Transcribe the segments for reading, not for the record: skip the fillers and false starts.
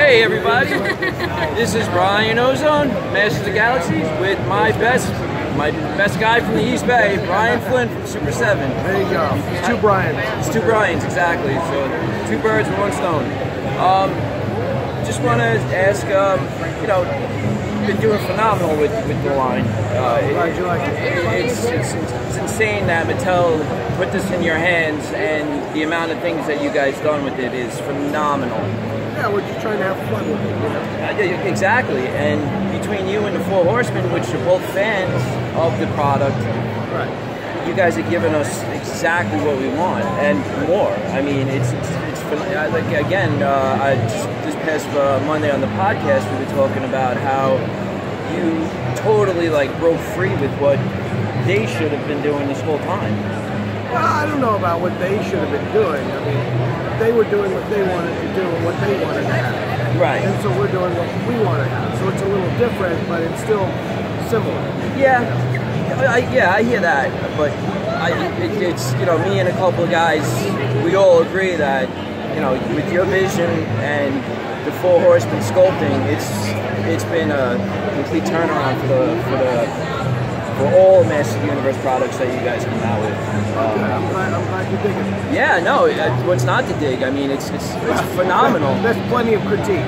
Hey everybody, this is Brian Ozone, Masters of the Galaxies, with my best guy from the East Bay, Brian Flynn from Super 7. There you go. It's two Brians. It's two Brians, exactly. So two birds with one stone. Just want to ask, you know, been doing phenomenal with the line. Glad you like it. It's insane that Mattel put this in your hands, and the amount of things that you guys done with it is phenomenal. Yeah, we're just trying to have fun with it, you know? Exactly, and between you and the Four Horsemen, which are both fans of the product, right? You guys are giving us exactly what we want and more. I mean, it's like again, this past Monday on the podcast, we were talking about how you totally like broke free with what they should have been doing this whole time. Well, I don't know about what they should have been doing. I mean, they were doing what they wanted to do and what they wanted to have. Right. And so we're doing what we want to have. So it's a little different, but it's still similar. Yeah. I hear that, but it's, you know, me and a couple of guys, we all agree that, you know, with your vision and the Four Horsemen sculpting, it's been a complete turnaround for all Masters of the Universe products that you guys come out with. I'm glad you dig it. Yeah, no, what's not to dig? I mean, it's phenomenal. There's plenty of critique.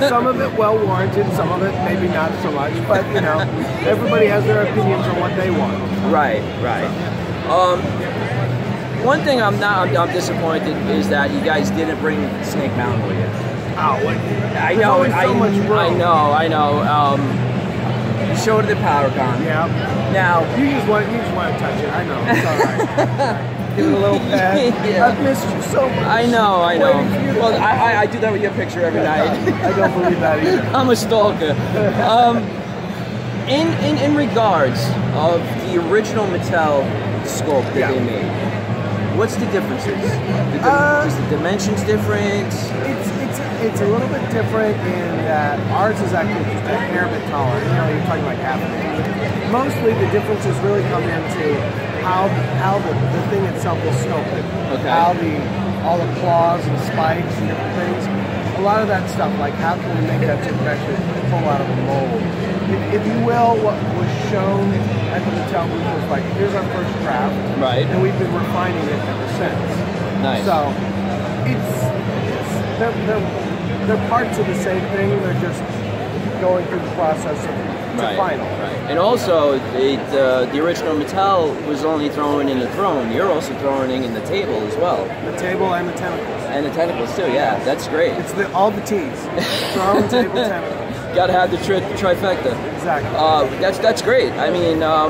Some of it well warranted, some of it maybe not so much. But you know, everybody has their opinions on what they want. Right. One thing I'm disappointed is that you guys didn't bring Snake Mountain with you. Oh, what? I know. So much room. I know. You showed it at PowerCon. Yeah. Now you just want to touch it. I know. It's all right. Give it a little pat. Yeah. I've missed you so much. I know. Well, I do that with your picture every night. I don't believe that either. I'm a stalker. In regards of the original Mattel sculpt that they made, what's the differences? Is the dimensions different? It's a little bit different in that ours is actually just a hair bit taller. You know, you're talking like half an inch. Mostly the differences really come into how the thing itself is sculpted. Okay. How all the claws and spikes and different things. A lot of that stuff, like how can we make that so we can actually pull out of a mold? If you will, what was shown at the Mattel booth was like, here's our first draft. Right. And we've been refining it ever since. Nice. So they're parts of the same thing. They're just going through the process to final. Right. And also, the original Mattel was only throwing in the throne. You're also throwing in the table as well. The table and the tentacles. And the tentacles too. Yeah, that's great. It's all the T's. Throne, table, tentacles. Got to have the trifecta. Exactly. That's great. I mean, now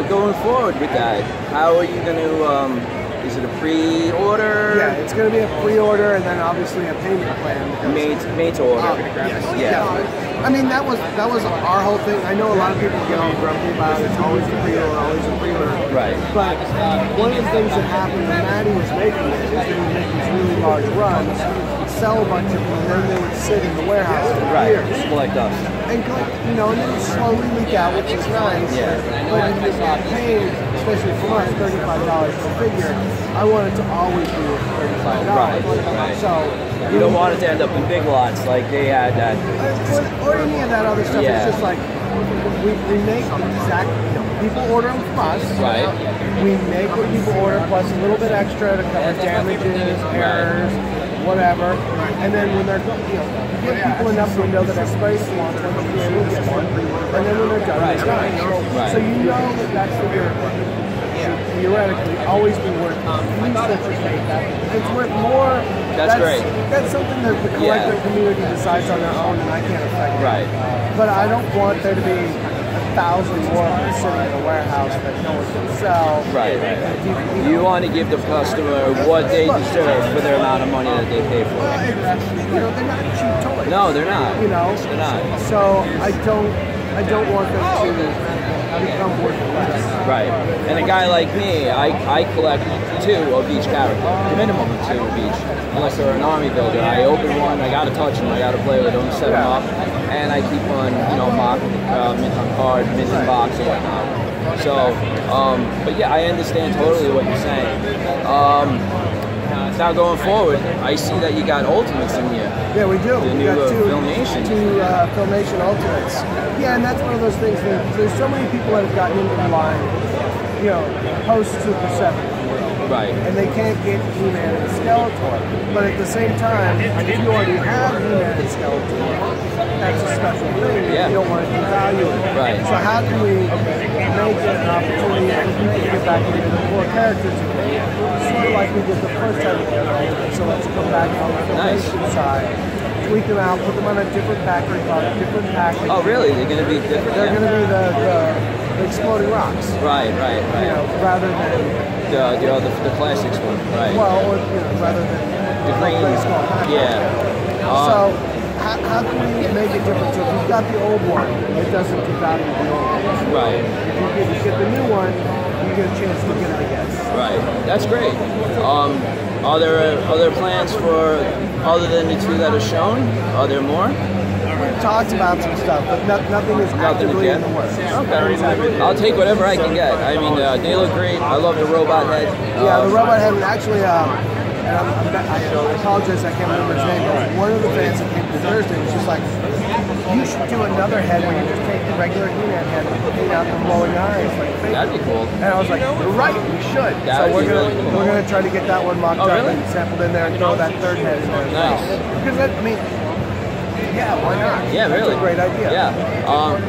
going forward with that, how are you going to? Is it a pre-order? Yeah, it's going to be a pre-order and then obviously a payment plan. Made to order. Yes. Yeah. I mean, that was our whole thing. I know a lot of people get all grumpy about it. It's always a pre-order, always a pre-order. Right. But one of the things that happened when Maddie was making it is they would make these really large runs, sell a bunch of them, and then they would sit in the warehouse for years. Collect dust. And you know, and then slowly leak out, which is nice. Yeah. But if you're paying, especially for us, $35 per figure, I want it to always be $35. Right. So you don't want it to end up in big lots like they had that. Or any of that other stuff. Yeah. It's just like we make exact. You know, people order them from us. Right. We make what people order plus a little bit extra to cover damages, errors, whatever. And then when they're, you know, give people enough window that everybody wants them to be able to get one. And then when they're done, they're done. So you know that that's the theoretically always be worth it's worth more. That's great. That's something that the collector community decides on their own, and I can't affect it. Right. But I don't want there to be 1,000 more of them sitting in a warehouse that no one can sell. Right. You want to give the customer what they deserve for their amount of money that they pay for. Well, you know, they're not cheap toys. No, they're not. You know, they're not. So I don't want them to become worth less. Right. And a guy like me, I collect 2 of each character, minimum of 2 of each, unless they're an army builder. I open one, I gotta touch them, I gotta play with them, set them up, and I keep on, you know, mock, mint on card, mint in box, and whatnot. So, but yeah, I understand totally what you're saying. now going forward, I see that you got Ultimates in here. Yeah, we do. The new Filmation. Two Filmation Ultimates. Yeah, and that's one of those things that there's so many people that have gotten into the line, you know, post Super 7. Right. And they can't get He-Man and Skeletor. But at the same time, if you already have He-Man and Skeletor, that's a special thing. Yeah. You don't want to devalue it. Right. So how can we make it an opportunity for people to get back into the core characters again? Sort of like we did the first time we did it. So let's come back on the Filmation side, tweak them out, put them on a different factory card, different package. Oh, really? They're going to be different? They're going to be the exploding rocks. Right. You know, rather than the classics one, right? Well, or, you know, rather than the green. Yeah. So how can we make it different? So if you've got the old one, it doesn't devalue the old one. Right. If you get the new one, you get a chance to get it again. Right. That's great. Are there plans for other than the two that are shown? Are there more? We've talked about some stuff, but nothing is actively in the works. Okay. I'll take whatever I can get. I mean, they look great. I love the robot head. Yeah, the robot head. Actually, and I apologize, I can't remember his name, but one of the fans that came to Thursday was just like, you should do another head where you just take the regular He-Man head and put out the glowing eyes. Like, that'd be cool. And I was like, you're right, we should. So we're gonna try to get that one mocked up and sampled in there and throw that third head in there. Nice. Because I mean, yeah, why not? Yeah, really. That's a great idea. Yeah.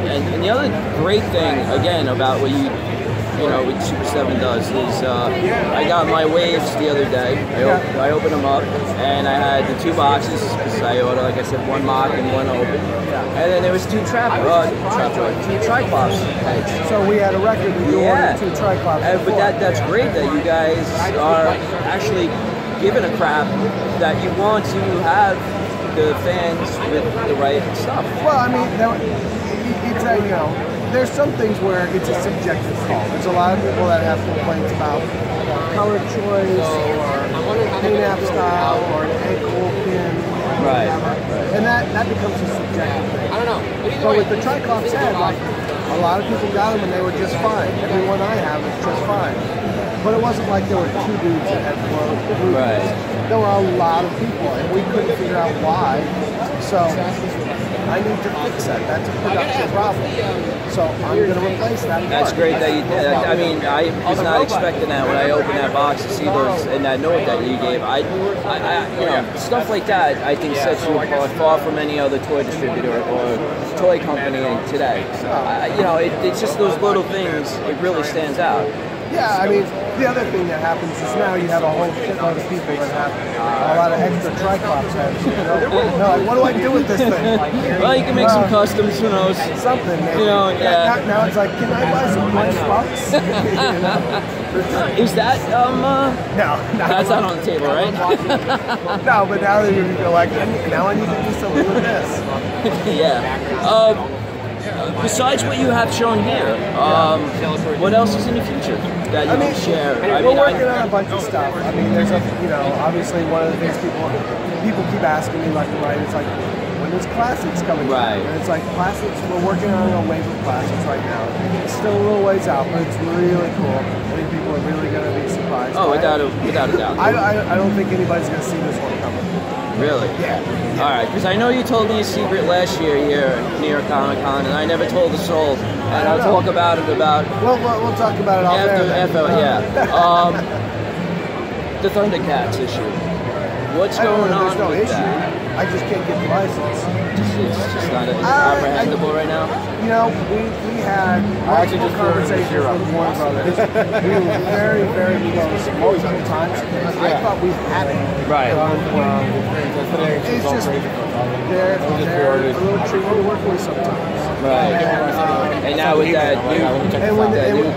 And the other great thing, again, about what what Super 7 does is I got my waves the other day. I opened them up, and I had the two boxes because I ordered, like I said, one mock and one open. And then there was two Triclops heads. So we had a record that you ordered two Triclops. But that's great that you guys are actually giving a crap that you want to have the fans with the right stuff. Well, I mean, it's there's some things where it's a subjective call. There's a lot of people that have complaints about color choice or paint app style or an ankle pin. Right. And that becomes a subjective thing. I don't know. But with the Triclops head, like, a lot of people got them and they were just fine. Every one I have is just fine. But it wasn't like there were two dudes that had blue. Right. There were a lot of people, and we couldn't figure out why. So I need to fix that. That's a production problem. So I'm going to replace that. That's great that you did. I mean, I was not expecting that when I opened that box to see those and that note that you gave. I stuff like that I think sets you apart far from any other toy distributor or toy company today. It's just those little things. It really stands out. Yeah, I mean, the other thing that happens is now you have a whole shitload of people that have a lot of extra Triclops heads. They're like, what do I do with this thing? Well, you can make some customs, who knows? Something, maybe. Yeah. Now it's like, can I buy some Lunchbox? Is that, No. That's not on the table, right? No, but now they're going to go like, now I need to do something with this. Yeah. Besides what you have shown here, what else is in the future that you can share? We're working on a bunch of stuff. I mean, there's obviously one of the things people keep asking me left and right. It's like, when is Classics coming out? And it's like, Classics, we're working on a wave of Classics right now. It's still a little ways out, but it's really cool. I think people are really going to be surprised. Oh, without a doubt. I don't think anybody's going to see this one coming. Really? Yeah. All right, because I know you told me a secret last year here at New York Comic Con, and I never told a soul. And I'll talk about it We'll talk about it after the Thundercats issue. What's going on there's no with issue. that? I just can't get the license. It's just not apprehendable right now? We had multiple conversations with Warner Brothers. We were very, very close multiple times. I thought we had it. Right. It's just, they're a little tricky to work with sometimes. Right. And now with that new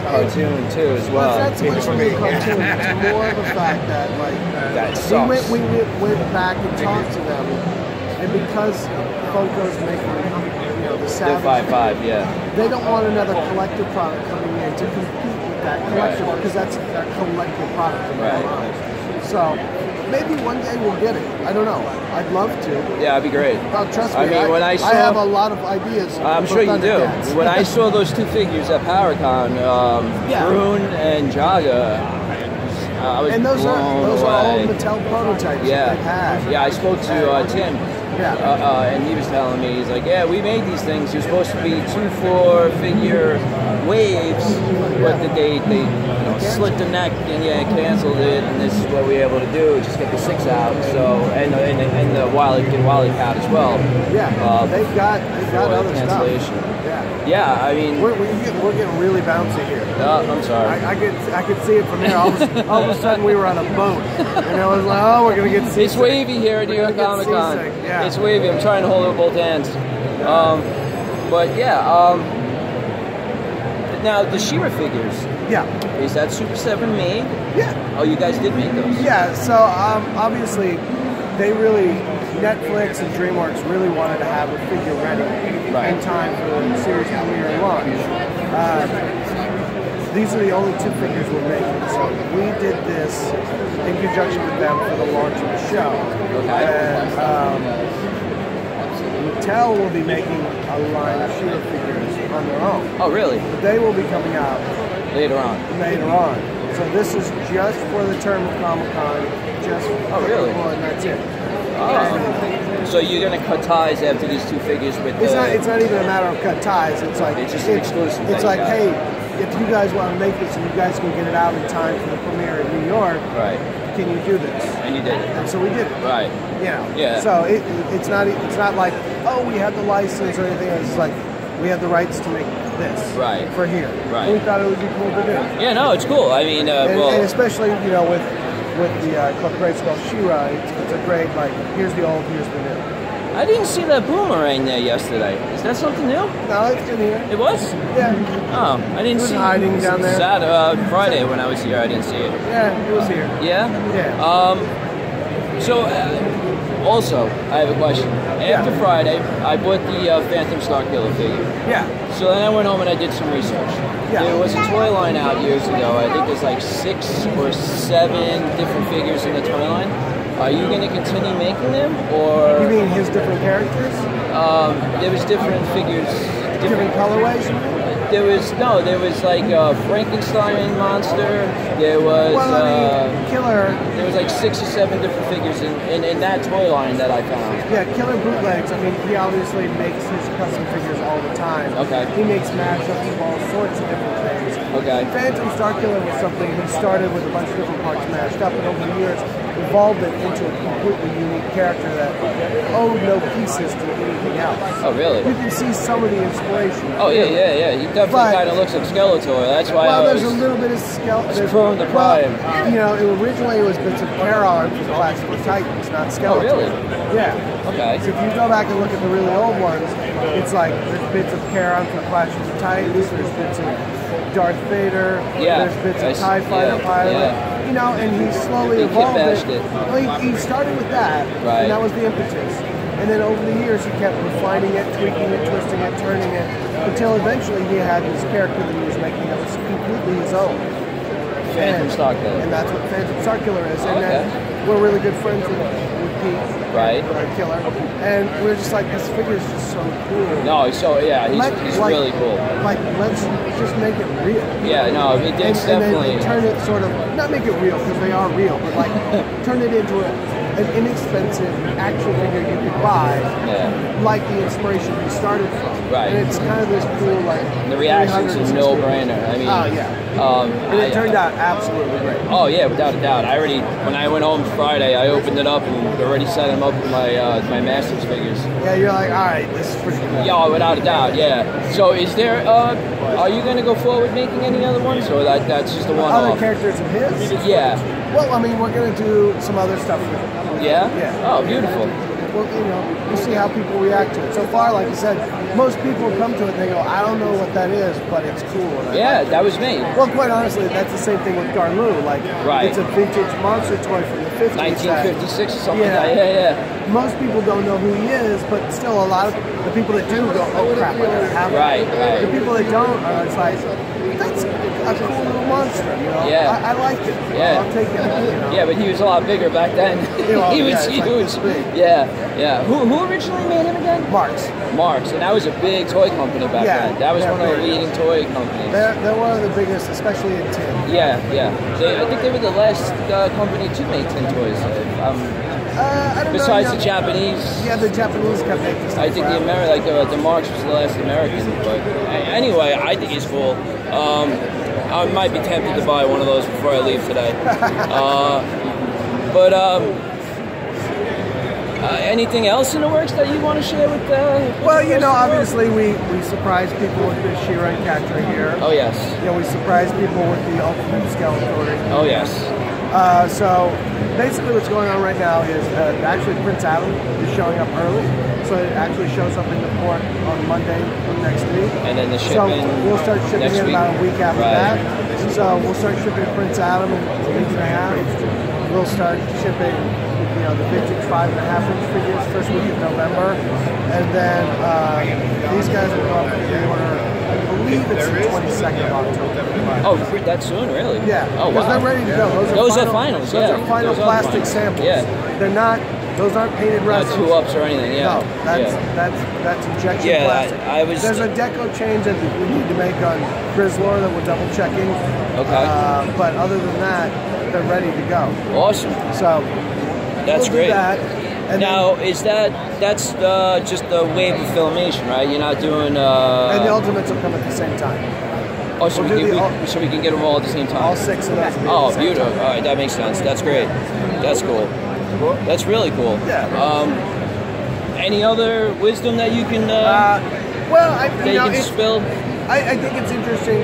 cartoon too as well. That's much of a cartoon. It's more of a fact that that sucks. We went back and talked to them, and because Funko's making the Savage, 5.5, they don't want another collector product coming in to compete with that collector because that's their collector product in their mind. So maybe one day we'll get it. I don't know. I'd love to. Yeah, that'd be great. Oh, trust me. I have a lot of ideas. I'm sure you do. When I saw those two figures at PowerCon, Brune and Jaga, I was and those blown are all away. Mattel prototypes that they've had. Yeah, I spoke to Tim. Yeah. And he was telling me, he's like, yeah, we made these things. You're supposed to be 2 4-figure waves, but they slit the neck and canceled it, and this is what we were able to do, just get the 6 out. So and the Wily Cat as well. Yeah, they've got other cancellation. stuff. Yeah, I mean, we're getting really bouncy here. I'm sorry. I could see it from here. All of a sudden, we were on a boat, and I was like, "Oh, we're gonna get seasick." It's wavy here at New York Comic Con. Yeah. It's wavy. I'm trying to hold it with both hands. But yeah. Now the She-Ra figures. Yeah. Is that Super 7 made? Yeah. Oh, you guys did make those. Yeah. So obviously, Netflix and DreamWorks really wanted to have a figure ready in time for the series premiere and launch. These are the only 2 figures we're making, so we did this in conjunction with them for the launch of the show. Okay. And Mattel will be making a line of She-Ra figures on their own. Oh, really? But they will be coming out later on. So this is just for the term of Comic-Con, just for really? people, and that's it. So you're gonna cut ties after these 2 figures with it's not even a matter of cut ties. It's like it's just an exclusive. It's like, hey, if you guys want to make this and you guys can get it out in time for the premiere in New York, right? Can you do this? And you did it. And so we did it. Right. Yeah. So it's not like, oh, we have the license or anything. It's like we have the rights to make this for here. Right. And we thought it would be cool to do. Yeah. No, it's cool. I mean, and especially with the Club Crates called She-Ra, it's a great, like, here's the old, here's the new. I didn't see that boomerang there yesterday. Is that something new? No, it's in here. It was? Yeah. Oh, I didn't see it. It was hiding down there. Friday when I was here, I didn't see it. Yeah, it was here. Yeah? Yeah. So, also, I have a question. After Friday, I bought the Phantom Starkiller figure. Yeah. So then I went home and I did some research. Yeah. There was a toy line out years ago. I think there's like 6 or 7 different figures in the toy line. Are you going to continue making them, or? You mean his different characters? There was different figures. Different colorways? There was like Frankenstein monster. There was Killer. There was like 6 or 7 different figures in that toy line that I found. Yeah, Killer bootlegs. I mean, he obviously makes his custom figures all the time. Okay. He makes mashups of all sorts of different things. Okay. Phantom Starkiller was something he started with a bunch of different parts mashed up, and over the years evolved it into a completely unique character that owed no pieces to anything else. Oh, really? You can see some of the inspiration. Oh, yeah. He definitely kind of looks like Skeletor. That's why there's a little bit of Skeletor. It's prone to prime. Originally it was bits of Charon from Clash of the Titans, not Skeletor. Oh, really? Yeah. Okay. So if you go back and look at the really old ones, it's like there's bits of Charon from Clash of the Titans, there's bits of Darth Vader, there's bits of TIE Fighter pilot. Yeah. And he slowly evolved it. Well, he started with that, and that was the impetus. And then over the years, he kept refining it, tweaking it, twisting it, turning it, until eventually he had this character that he was making that was completely his own. Phantom Starkiller. And that's what Phantom Starkiller is. And then we're really good friends with Pete, Killer. And we're just like, this figure is just so cool. No, he's really cool. Like, let's just make it real. Yeah, no, it did definitely. And then turn it sort of, not make it real, because they are real, but like, turn it into an inexpensive action figure you could buy, like the inspiration we started from. Right. And it's kind of this cool, like, the reaction's a no-brainer. I mean, and it turned out absolutely great. Oh yeah, without a doubt. When I went home Friday, I opened it up and already set them up with my Masters figures. Yeah, you're like, all right, this is pretty cool. Yeah, without a doubt. Yeah. So, is there? Are you going to go forward making any other ones, or that's just a one-off? Other characters of his? Yeah. Well, I mean, we're going to do some other stuff with him. Yeah? Yeah. Oh, beautiful. Well, we'll see how people react to it. So far, like I said, most people come to it and they go, I don't know what that is, but it's cool. And that was me. Well, quite honestly, that's the same thing with Garloo. Like, it's a vintage monster toy from the 50s. 1956 or something like that. Yeah. most people don't know who he is, but still a lot of the people that do go, oh crap, I gotta have it. Right. The people that don't, it's like, that's a cool little monster, you know? Yeah. I like it. Yeah. I'll take it, you know? Yeah, but he was a lot bigger back then. He was huge. Like yeah. Who originally made him again? Marks. And that was a big toy company back then. That was one of the leading toy companies. They're one of the biggest, especially in tin. Yeah. I think they were the last company to make tin toys. I don't Besides know, the Japanese. Yeah, the Japanese kept making stuff. I think the Marks was the last American. But anyway, I think he's cool. I might be tempted to buy one of those before I leave today. Anything else in the works that you want to share with well, you know, obviously we surprise people with the She-Ra and Catra here. Oh, yes. You know, we surprise people with the Ultimate Skeletor. Oh, yes. So basically what's going on right now is actually Prince Adam is showing up early. So it actually shows up in the port on Monday of next week. And then the shipping. So we'll start shipping in about a week after that. So we'll start shipping Prince Adam in a week and a half. We'll start shipping, you know, the vintage 5.5-inch figures first week of November. And then these guys will go up for pre-order. I believe it's the 22nd of October. Oh, that soon, really? Yeah. Oh, wow. Because they're ready to go. Those are finals, Those are final plastic samples. Yeah. They're not. Those aren't painted resin. Not 2-ups or anything. Yeah. No, that's injection plastic. I was. There's a deco change that we need to make on Grizzlor that we're double checking. Okay. But other than that, they're ready to go. Awesome. So that's great. Do that. And now, that's just the wave of filmation, right? You're not doing. And the Ultimates will come at the same time. Oh, so we can get them all at the same time. All 6 of those. Oh, beautiful! All right, that makes sense. That's great. That's cool. That's really cool. Yeah. Any other wisdom that you can spill? I think it's interesting.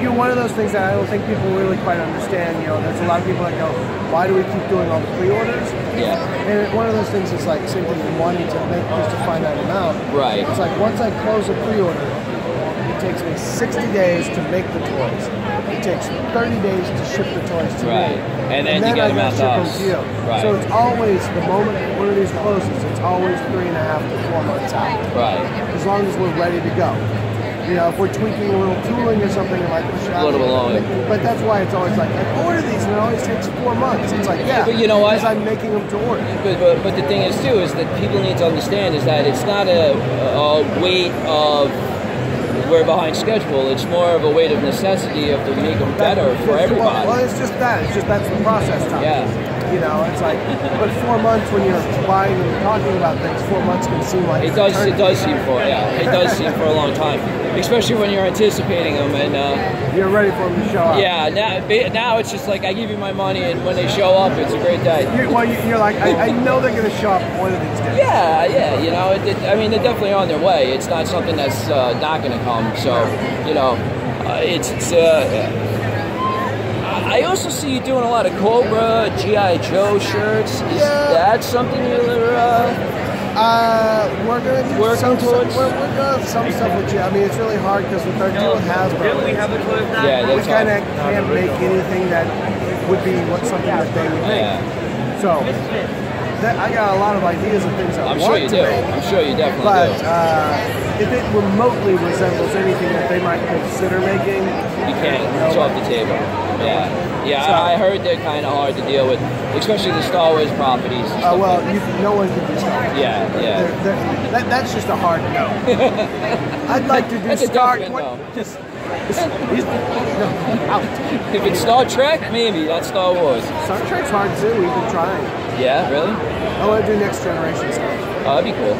You know, one of those things that I don't think people really quite understand. You know, there's a lot of people that go, "Why do we keep doing all the pre-orders?" Yeah. And one of those things is like same thing with wanting to make just a finite amount. Right. It's like once I close a pre-order, it takes me 60 days to make the toys. It takes 30 days to ship the toys to me. And then you get them out to us. Right. So it's always, the moment one of these closes, it's always 3.5 to 4 months out. Right. As long as we're ready to go. You know, if we're tweaking a little tooling or something, it might push it out. A little bit longer. But that's why it's always like order these, and it always takes 4 months. It's like, yeah, but you know what? Because I'm making them to order. But the thing is, too, is that people need to understand is that it's not a weight of we're behind schedule. It's more of a weight of necessity of to make them better for everybody. Well, it's just that. It's just that's the process time. Yeah. You know, it's like, but 4 months when you're buying and talking about things, 4 months can seem like it does seem for a long time, especially when you're anticipating them and you're ready for them to show up. Yeah, now it's just like I give you my money, and when they show up, it's a great day. You're like, I know they're going to show up one of these days. Yeah, you know, I mean, they're definitely on their way. It's not something that's not going to come. So, you know, I also see you doing a lot of Cobra, G.I. Joe shirts. Is that something you're we're going to do working towards? We're doing some stuff with G. I mean, it's really hard because with our deal with Hasbro, we kind of can't make anything that would be something that they would make. Yeah. So I got a lot of ideas of things I want to make. I'm sure you definitely but, do. If it remotely resembles anything that they might consider making, you can't. It's off the table. Yeah. So, I heard they're kind of hard to deal with, especially the Star Wars properties. Well, no one can do Star Wars. Yeah. That's just a hard no. I'd like to do Star Wars. Out. If it's Star Trek, maybe. That's Star Wars. Star Trek's hard too. We've been trying. Yeah, really? I want to do Next Generation stuff. Oh, that'd be cool.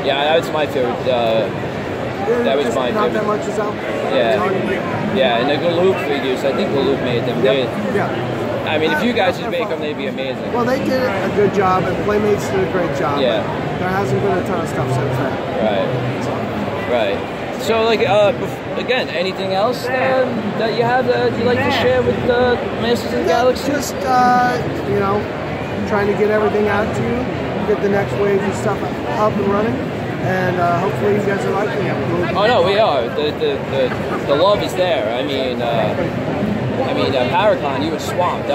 Yeah, that's my favorite. That was my favorite. Not that much is out there. Yeah, and the Galoob figures, I think Galoob made them. Yeah. I mean, if you guys would make them, they'd be amazing. Well, they did a good job, and Playmates did a great job. Yeah. There hasn't been a ton of stuff since then. Right. So, like, again, anything else that you have that you'd like to share with Masters of the Galaxy? Just, you know, trying to get everything out to you, get the next wave of stuff up and running, and hopefully you guys are liking it. Oh no, we are. The love is there. I mean, Paracon, you were swamped.